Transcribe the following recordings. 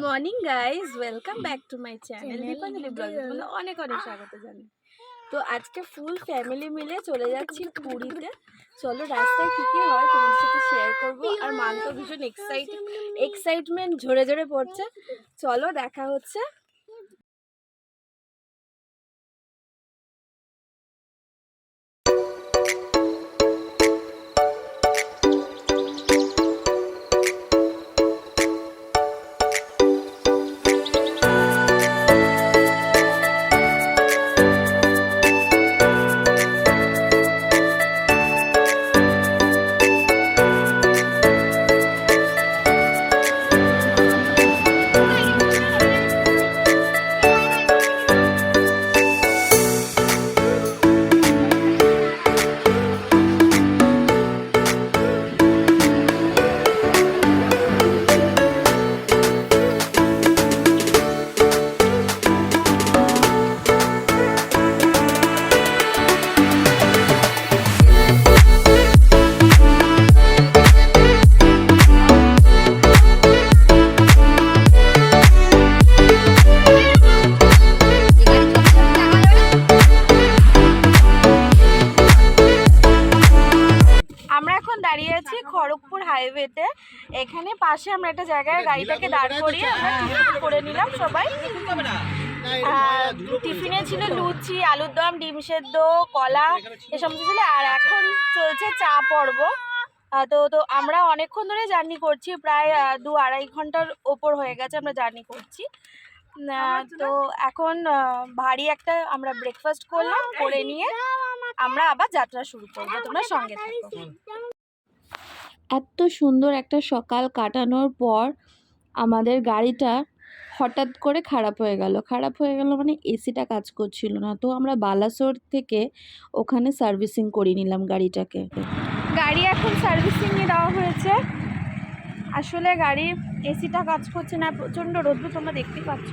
Morning guys, welcome back to my channel Dipanjali ব্লগে অনেক অনেক স্বাগত জানাই। তো আজকে ফুল ফ্যামিলি মিলে চলে যাচ্ছি পুরীতে। চলো রাস্তায় কী কী হয় তোমাদের সাথে শেয়ার করবো। আর মান তো ভীষণ এক্সাইটমেন্ট ঝরে ঝরে পড়ছে। চলো দেখা হচ্ছে। খড়গপুর হাইওয়েতে এখানে পাশে আমরা একটা জায়গায় গাড়িটাকে দাঁড় করিয়ে আমরা টিফিন করে নিলাম সবাই। টিফিনে ছিল লুচি, আলুর দম, ডিম সেদ্ধ, কলা এ সমস্ত ছিল। আর এখন চলছে চা পর্ব। তো আমরা অনেকক্ষণ ধরে জার্নি করছি, প্রায় 2-2.5 ঘন্টার ওপর হয়ে গেছে আমরা জার্নি করছি। তো এখন ভারী একটা আমরা ব্রেকফাস্ট করলাম, করে নিয়ে আমরা আবার যাত্রা শুরু করবো। তোমরা সঙ্গে থাকো। এত সুন্দর একটা সকাল কাটানোর পর আমাদের গাড়িটা হঠাৎ করে খারাপ হয়ে গেল মানে এসিটা কাজ করছিল না। তো আমরা বালাসোর থেকে ওখানে সার্ভিসিং করিয়ে নিলাম গাড়িটাকে। গাড়ি এখন সার্ভিসিংয়ে দেওয়া হয়েছে। আসলে গাড়ির এসিটা কাজ করছে না, প্রচণ্ড রোদ্দুর, তোমরা দেখতেই পাচ্ছ।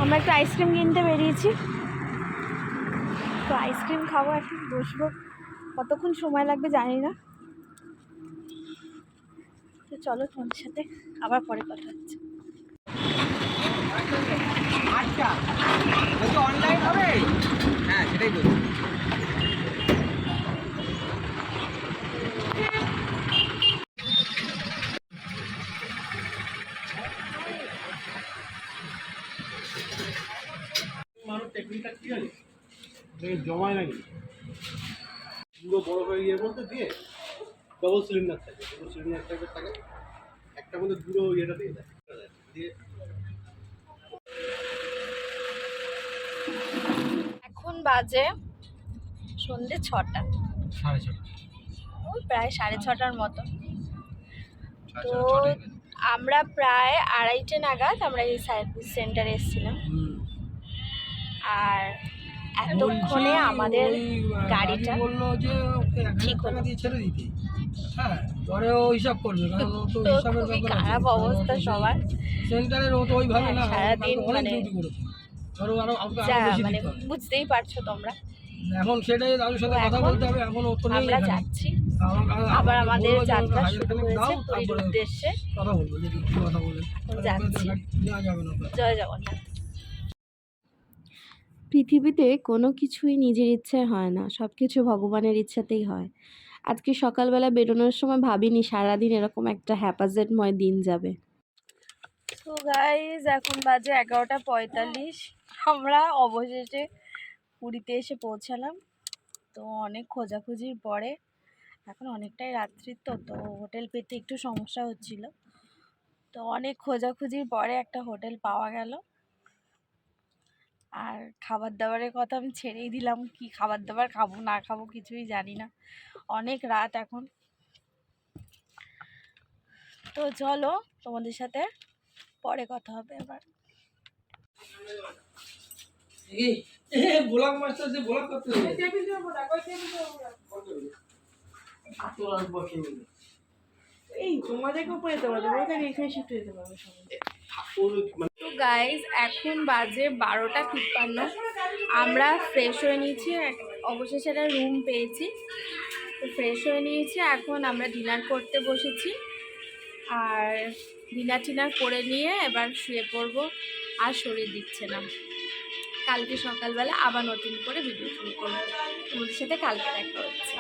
আমরা একটু আইসক্রিম কিনতে বেরিয়েছি, তো আইসক্রিম খাবো, এখন বসবো। কতক্ষণ সময় লাগবে জানি না। তো চলো তোমাদের সাথে আবার পরে কথা হচ্ছে। আচ্ছা, অনলাইন হবে? হ্যাঁ, সেটাই বলছি। টেকনিকটা কি আছে? জমায় নাকি পুরো বড় করে ইয়ে বলতে দিয়ে ডবল সিলিন্ডার থাকে, থাকে একটা মধ্যে পুরো ইয়েটা দিয়ে দেয় দিয়ে। এখন বাজে সন্ধ্যে 6টা, ওই প্রায় 6:30টার মতো। তো আমরা প্রায় 2:30টে নাগাদ আমরা এই সার্ভিস সেন্টারে এসেছিলাম। আর এতক্ষণে আমাদের গাড়িটা বললো যে ঠিক হলো, দিয়ে ছেড়ে দিতে। হ্যাঁ, পরে ও হিসাব করবে, কারণ ও তো হিসাবের ব্যাপার আছে। খারাপ অবস্থা সবার সেন্টারের, ও তো ওইভাবে না সারাদিন মানে মানে বুঝতেই পারছো তোমরা। এখন সেটাই দাদুর সাথে কথা বলতে হবে। এখন ও তো নেই, আমরা যাচ্ছি আবার আমাদের যাত্রা শুরু হয়েছে পুরীর উদ্দেশ্যে। কথা বলবো যে কি কথা বলে যাচ্ছি। যাবে না। জয় জগন্নাথ। পৃথিবীতে কোনো কিছুই নিজের ইচ্ছায় হয় না, সব কিছু ভগবানের ইচ্ছাতেই হয়। আজকে সকালবেলা বেরোনোর সময় ভাবিনি সারাদিন এরকম একটা হ্যাপাজেটময় দিন যাবে। তো গাইজ এখন বাজে 11:45। আমরা অবশেষে পুরীতে এসে পৌঁছালাম। তো অনেক খোঁজাখুঁজির পরে, এখন অনেকটাই রাত্রি, তো হোটেল পেতে একটু সমস্যা হচ্ছিল। তো অনেক খোঁজাখুঁজির পরে একটা হোটেল পাওয়া গেল। আর খাবার দাবারের কথা আমি ছেড়েই দিলাম, কি খাবার দাবার খাবো না খাবো কিছুই জানি না, অনেক রাত এখন। তো চলো তোমাদের সাথে পরে কথা হবে আবার। তো গাইজ এখন বাজে 12:53। আমরা ফ্রেশ হয়ে নিয়েছি, অবশেষে একটা রুম পেয়েছি। তো ফ্রেশ হয়ে নিয়েছি, এখন আমরা ডিনার করতে বসেছি। আর ডিনার টিনার করে নিয়ে এবার শুয়ে পড়বো। আর শরীর দিচ্ছে না। কালকে সকালবেলা আবার নতুন করে ভিডিও শুরু করবো। তোমাদের সাথে কালকে দেখা হচ্ছে।